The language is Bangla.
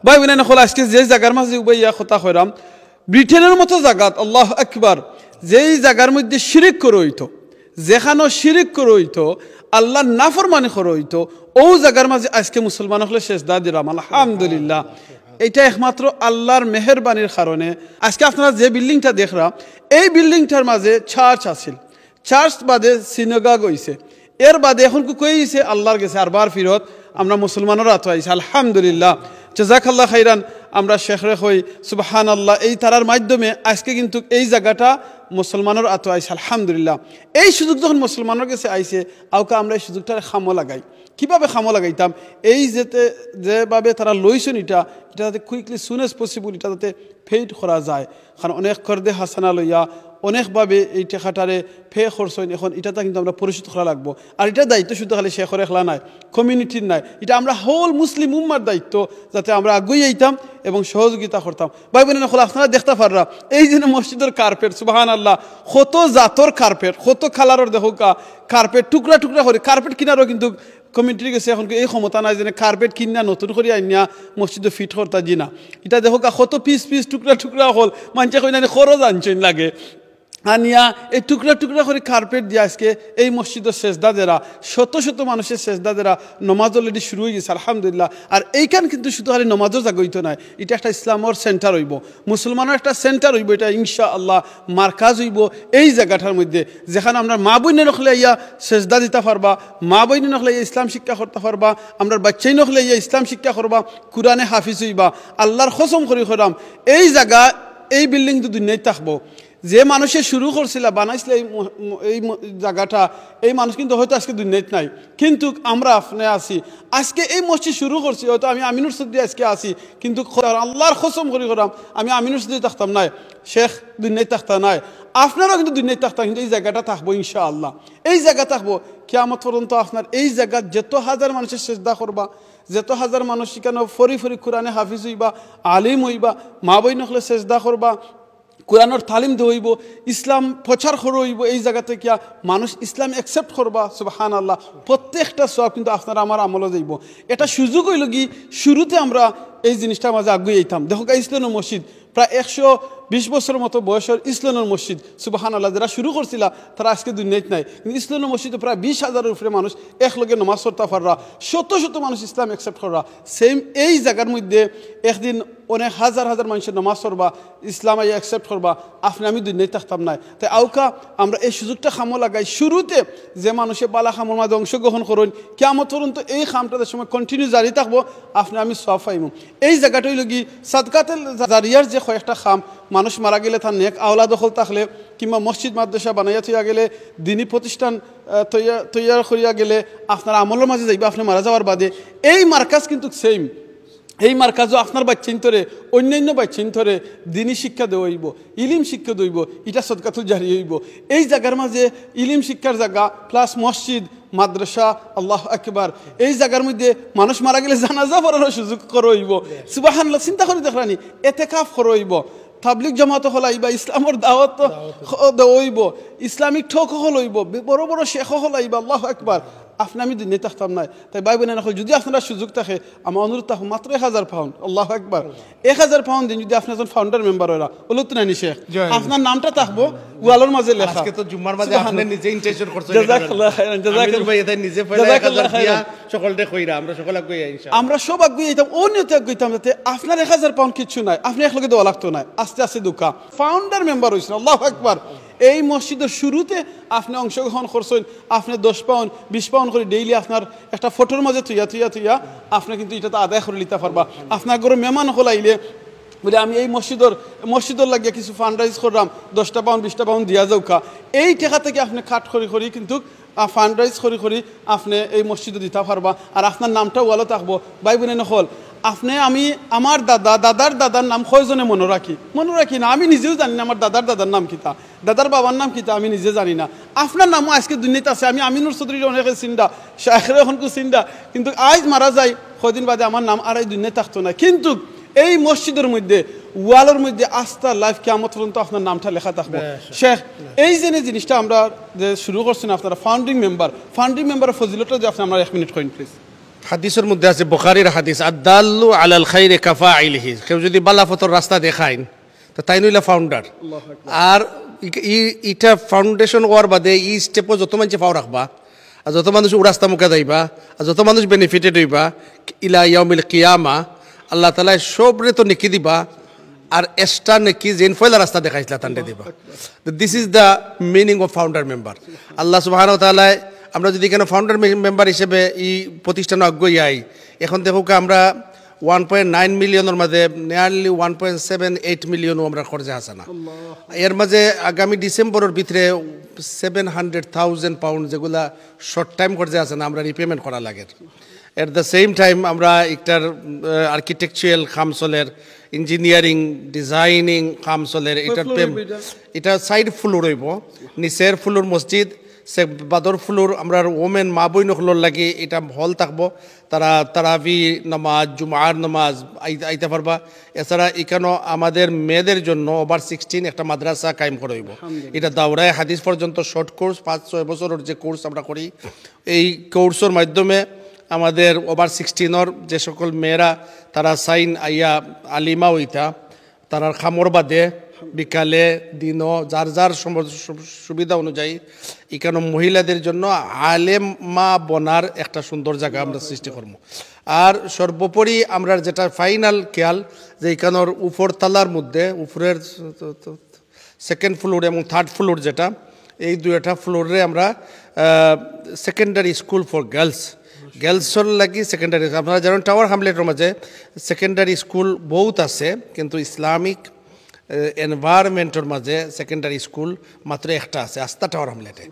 ভাই বোনেরা হল আজকে যে জায়গার মাঝে উবাইয়া কথা কইরাম ব্রিটেনের মতো জায়গাত আল্লাহ আকবার যেই জায়গার মধ্যে শিরিক করে হইতো যেখানে শিরিক করে হইতো আল্লাহ নাফরমানি করে হইতো ও জায়গার মাঝে আজকে মুসলমান হলে সেজদা দিলাম আলহামদুলিল্লাহ। এটা একমাত্র আল্লাহর মেহেরবানির কারণে আজকে আপনারা যে বিল্ডিংটা দেখরা এই বিল্ডিংটার মাঝে চার্চ আছিল, চার্চ বাদে সিনাগোগ হইছে, এর বাদে এখন কই হইছে আল্লাহর গেছে আর বার ফিরত আমরা মুসলমানেরা তো আইছে আলহামদুলিল্লাহ জাযাকাল্লাহ খাইরান। আমরা শেখরে হই সুবহানাল্লাহ, এই তারার মাধ্যমে আজকে কিন্তু এই জায়গাটা মুসলমানের আতো আইছে আলহামদুলিল্লাহ। এই সুযোগ যখন মুসলমানের কাছে আইছে আউকা আমরা এই সুযোগটা খামো লাগাই। কীভাবে খামো লাগাইতাম? এই যেভাবে তারা লইছেন এটা যাতে কুইকলি সুন এজ পসিবল এটা যাতে ফেইড করা যায়, কারণ অনেক খরদে হাসানা লইয়া অনেকভাবে এই টেকাটারে ফে খরচ হয়, এখন এটাতে কিন্তু আমরা পরিশোধ করা লাগবো। আর এটা দায়িত্ব শুধু খালি শেখর একলা নাই, কমিউনিটির নাই, এটা আমরা হোল মুসলিম উম্মার দায়িত্ব যাতে আমরা আগুই আইতাম এবং সহযোগিতা করতাম। ভাই বোনেরা হল আপনারা দেখতে পাররা এই যে মসজিদের কার্পেট সুবহানাল্লাহ, কত জাতর কার্পেট, কত কালারের দেখো কার্পেট টুকরা টুকরা করে কার্পেট কিনারও কিন্তু কমিউনিটির গেছে এখন এই ক্ষমতা নাই যে কার্পেট কিনা নতুন করে আইনিয়া মসজিদে ফিট করতা জি না, এটা দেখো কত পিস পিস টুকরা টুকরা হল মানুষে কই না খরচ আনছেন লাগে আনিয়া এই টুকরা টুকরা করে কার্পেট দিয়ে আজকে এই মসজিদের সেজদা দেরা শত শত মানুষের সেজদা দেরা নমাজ অলরেডি শুরু হয়ে গেছে আলহামদুলিল্লাহ। আর এইখান কিন্তু শুধু খালি নমাজও জাগইত নাই, এটা একটা ইসলামের সেন্টার হইব, মুসলমানের একটা সেন্টার হইব, এটা ইনশাআল্লাহ মার্কাজ হইব এই জায়গাটার মধ্যে, যেখানে আমরা মা বইনে নখলে ইয়া সেজদা দিতে পারবা, মা বইনে নখলে ইয়া ইসলাম শিক্ষা করতে পারবা, আমরা বাচ্চাই নখলে ইয়া ইসলাম শিক্ষা করবা, কোরআনে হাফিজ হইবা। আল্লাহর কসম করি করাম এই জায়গা এই বিল্ডিং তো দুনিয়ায় থাকবো। যে মানুষে শুরু করছিল বানাইছিল এই জায়গাটা, এই মানুষ কিন্তু হয়তো আজকে দুনিয়াতে নাই, কিন্তু আমরা আপনি আছি আজকে এই মসজিদ শুরু করছি, হয়তো আমি আমিনুর সদ্দি আজকে আছি, কিন্তু আল্লাহর কসম করি করাম আমি আমিনুর সদ্দি থাকতাম নাই, শেখ দুনিয়াতে থাকতা নাই, আপনারাও কিন্তু দুনিয়াতে থাকতাম, কিন্তু এই জায়গাটা থাকবো ইনশাআল্লাহ। এই জায়গা থাকবো কিয়ামত পর্যন্ত। আপনার এই জায়গা যত হাজার মানুষের সেজদা করবা, যত হাজার মানুষ সেখানে ফরি ফরি কোরআনে হাফিজ হইবা, আলিম হইবা, মা বই নখলে সেজদা করবা, কোরআনের তালিম দেওয়াইব, ইসলাম প্রচার করইব, এই জায়গা থেকে মানুষ ইসলাম অ্যাকসেপ্ট করবা সুবহানাল্লাহ। প্রত্যেকটা সব কিন্তু আপনারা আমার আমলে যাইব। এটা সুযোগ হইল কি শুরুতে আমরা এই জিনিসটার মাঝে আগুয়ে যেতাম। দেখো ইসলামের মসজিদ প্রায় 120 বছরের মতো বয়সের ইসলামের মসজিদ সুবহানাল্লাহ, যারা শুরু করছিল তারা আজকে দুনিয়াতে নাই, কিন্তু ইসলামের মসজিদে প্রায় 20,000-এর উপরে মানুষ একলগে নামাজ পড়তে পাররা, শত শত মানুষ ইসলাম অ্যাকসেপ্ট কররা। সেম এই জায়গার মধ্যে একদিন অনেক হাজার হাজার মানুষের নামাজ পড়বা, ইসলাম আইয়া অ্যাকসেপ্ট করবা, আপনি আমি দুনিয়াতে থাকতাম নাই। তাই আউকা আমরা এই সুযোগটা খামো লাগাই, শুরুতে যে মানুষে বালা খামোর মাঝে অংশগ্রহণ করুন, কিয়ামত পর্যন্ত এই খামটাদের সময় কন্টিনিউ জারি থাকবো, আপনি আমি সওয়াব পাইব। এই জায়গাটা হইল কি সাদকাতুল জারিয়ার যে কয়েকটা খাম, মানুষ মারা গেলে তার নেক আওলাদ দখল থাকলে, কিংবা মসজিদ মাদ্রাসা বানাইয়া থইয়া গেলে, দিনী প্রতিষ্ঠান তৈয়ার করিয়া গেলে আপনার আমলের মাঝে যাইবে আপনি মারা যাওয়ার বাদে। এই মার্কাজ কিন্তু সেম, এই মার্কাজও আপনার বাচ্চিন ধরে অন্যান্য বাচ্চিন ধরে দিনী শিক্ষা দেওয়া হইব, ইলিম শিক্ষা দইব, এটা সদকাতুল জারিয়া হইব। এই জায়গার মাঝে ইলিম শিক্ষার জায়গা প্লাস মসজিদ মাদ্রাসা আল্লাহ আকবার, এই জায়গার মধ্যে মানুষ মারা গেলে জানাজা পড়ানোর সুযোগ করে হইব সুবহানাল্লাহ। চিন্তা করে দেখলানি এতেকাফ করে হইব, তাবলিগ জামাত হলাইবা, ইসলামের দাওয়াত হইব, ইসলামিক ঠক হল হইব, বড় বড় শেখ হলাইবা আল্লাহ আকবার। আপনি আমি দুনিয়াতে থাকতাম নাই। তাই ভাই বোনেরা যদি আপনারা সুযোগ থাকে আমার অনুরোধ থাকুন মাত্র 1000 পাউন্ড, আল্লাহ একবার 1000 পাউন্ড দিন যদি আপনি একজন ফাউন্ডার মেম্বার হইরা বলো তো নানি শেখ, আপনার নামটা থাকবো ওয়ালের মাঝে লেখা। আজকে তো জুম্মার মাঝে আপনি নিজে ইন্টেনশন করছেন, জাযাকাল্লাহ খাইরান, জাযাকাল্লাহ ভাই এটা নিজে ফেলা 1000 দিয়া সকলতে কইরা আমরা সকল আগুই ইনশাআল্লাহ, আমরা সব আগুই যাইতাম, ও নিয়তে আগুই যাইতাম, যাতে আপনার 1000 পাউন্ড কিছু নাই, আপনি একলগে দেওয়া লাগতো না, আস্তে আস্তে দুকা ফাউন্ডার মেম্বার হইছেন আল্লাহ আকবার। এই মসজিদের শুরুতে আপনি অংশগ্রহণ করছেন, আপনি 10 পাউন্ড 20 পাউন্ড করে ডেইলি আপনার একটা ফটোর মাঝে তুইয়া আপনি কিন্তু এটা আদায় করে নিতে পারবা। আপনার ঘরে মেহমান হল আইলে বলে আমি এই মসজিদের লাগিয়ে কিছু ফান্ড রাইজ করলাম, 10টা পাউন্ড 20টা পাউন্ড দিয়া যাওকা, এই টাকা থেকে আপনি কাট করি কিন্তু ফান্ড রাইজ করি আপনি এই মসজিদে দিতে পারবা। আর আপনার নামটাও ভালো থাকবো। ভাই বোনে নকল আপনি আমি আমার দাদার দাদার নাম কয়জনে মনে রাখি না, আমি নিজেও জানি না আমার দাদার নাম কিতা, দাদার বাবার নাম কিতা আমি নিজে জানি না। আপনার নামও আজকে দুনিয়াতে আছে, আমি আমিনুর চৌধুরীর অনেকে চিন্তা, শাহের এখনকো চিন্তা, কিন্তু আজ মারা যায় কদিন বাদে আমার নাম আর এই দুনিয়াতে থাকতো না। কিন্তু এই মসজিদের মধ্যে ওয়ালের মধ্যে আস্থা লাইফ কিয়ামত পর্যন্ত আপনার নামটা লেখা থাকবে। শেখ এই যে জিনিসটা আমরা যে শুরু করছেন আপনারা ফাউন্ডিং মেম্বার ফজিলতটা যে আপনি আমরা 1 মিনিট কইন প্লিজ। হাদিসের মধ্যে আছে, বুখারীর হাদিস, আদাল্লু আলাল খাইরে কাফাইলিহি, কেউ যদি বালাফতর রাস্তা দেখাইন তো তাই নইলা ফাউন্ডার। আর ইটা ফাউন্ডেশন হওয়ার বাদে ই স্টেপও যত মানুষ পাও রাখবা, আর যত মানুষ ও রাস্তা মুখে যাইবা, আর যত মানুষ বেনিফিটেড হইবা ইলা ইয়াউমিল কিয়ামা, আল্লাহ তাআলা সবরে তো নেকি দিবা, আর এক্সট্রা নেকি যেন ফয়লা রাস্তা দেখাইছিলা তান্ডে দিবা। This is the meaning of founder member. Allah সুবহানাহু ওয়া তাআলা, আমরা যদি কেন ফাউন্ডার মেম্বার হিসেবে এই প্রতিষ্ঠান আগ্রহী আই, এখন দেখো আমরা 1.9 মিলিয়নের মাঝে নিয়ারলি 1.78 মিলিয়নও আমরা খরচা আছে না। এর মাঝে আগামী ডিসেম্বরের ভিতরে 700,000 পাউন্ড যেগুলা শর্ট টাইম খরচা আছে না, আমরা রিপেমেন্ট করা লাগে। এট দ্য সেম টাইম আমরা একটার আর্কিটেকচারাল কাম চলের, ইঞ্জিনিয়ারিং ডিজাইনিং কাম চলের, এটা সাইড ফ্লোর হইব, নিচের ফ্লোর মসজিদ, বাদর ফ্লোর আমরা ওমেন মা বই নকলর লাগে এটা হল থাকবো, তারা তারাবি নামাজ, জুমার নামাজ আইতে পারবা। এছাড়া এখানেও আমাদের মেয়েদের জন্য ওভার 16 একটা মাদ্রাসা কায়েম করা হইব। এটা দাওরায়ে হাদিস পর্যন্ত শর্ট কোর্স, 5-6 বছরের যে কোর্স আমরা করি, এই কোর্সের মাধ্যমে আমাদের ওভার 16 যে সকল মেয়েরা তারা সাইন আইয়া আলিমা হইতা, তারার খামর বাদে বিকালে দিনও যার যার সুবিধা অনুযায়ী এখানে মহিলাদের জন্য আলেমা বনার একটা সুন্দর জায়গা আমরা সৃষ্টি করবো। আর সর্বোপরি আমরা যেটা ফাইনাল খেয়াল, যে এখানের উপর তালার মধ্যে উপরের সেকেন্ড ফ্লোর এবং থার্ড ফ্লোর যেটা, এই দুইটা ফ্লোরে আমরা সেকেন্ডারি স্কুল ফর গার্লসর লাগি সেকেন্ডারি, আপনারা জানেন টাওয়ার হামলেটের মাঝে সেকেন্ডারি স্কুল বহুত আছে, কিন্তু ইসলামিক এনভায়রনমেন্টের মাঝে সেকেন্ডারি স্কুল মাত্র একটা আছে, আস্থা টাওয়ার হামলেটে।